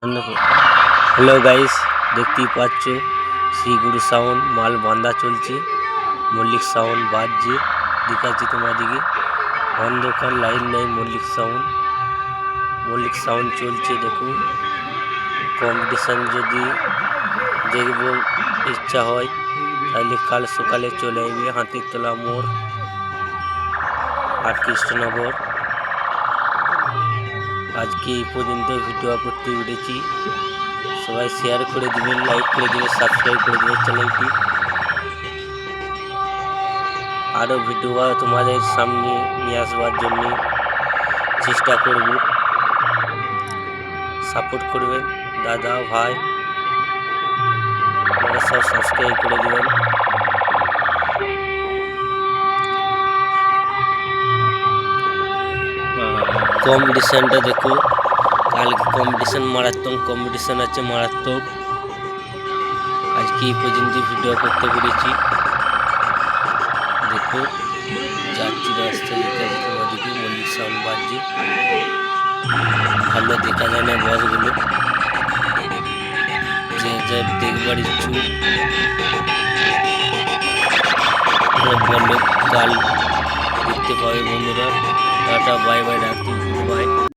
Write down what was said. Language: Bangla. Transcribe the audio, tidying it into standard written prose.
হ্যালো গাইস, দেখতেই পাচ্ছ শ্রীগুরু সাউন্ড মাল বাঁধা চলছে। মল্লিক সাউন্ড বাজছে, দেখাচ্ছি তোমাদিকে। অন্ধকার লাইন নেই, মল্লিক সাউন্ড চলছে। দেখুন, কম্পিটিশান যদি দেখব ইচ্ছা হয় তাহলে কাল সকালে চলে আসবে হাতিরতলা মোড় আর কৃষ্ণনগর। আজকে এই পর্যন্ত ভিডিও করতে উঠেছি। সবাই শেয়ার করে দিবেন, লাইক করে দিবেন, সাবস্ক্রাইব করে দিবেন চ্যানেলটি। আরও ভিডিও তোমাদের সামনে নিয়ে আসবার জন্য চেষ্টা করব। সাপোর্ট করবেন দাদা ভাই, আপনারা সব সাবস্ক্রাইব করে দিবেন। কম্পিটিশানটা দেখো, কালকে কম্পিটিশান মারাত্মক কম্পিটিশান আছে, মারাত্মক। আজকে এই পর্যন্ত ভিডিও করতে পেরেছি। দেখো, যাচ্ছি রাস্তা, দেখাচ্ছি তোমাদেরকে। মল্লিক সাউন্ড বাজছে, সামনে দেখা যায় না বসগুলো। যে যা দেখবার ইচ্ছুক বললো, কাল দেখতে পাবে বন্ধুরা। টাটা, বাই বাই, রাখি, বাই।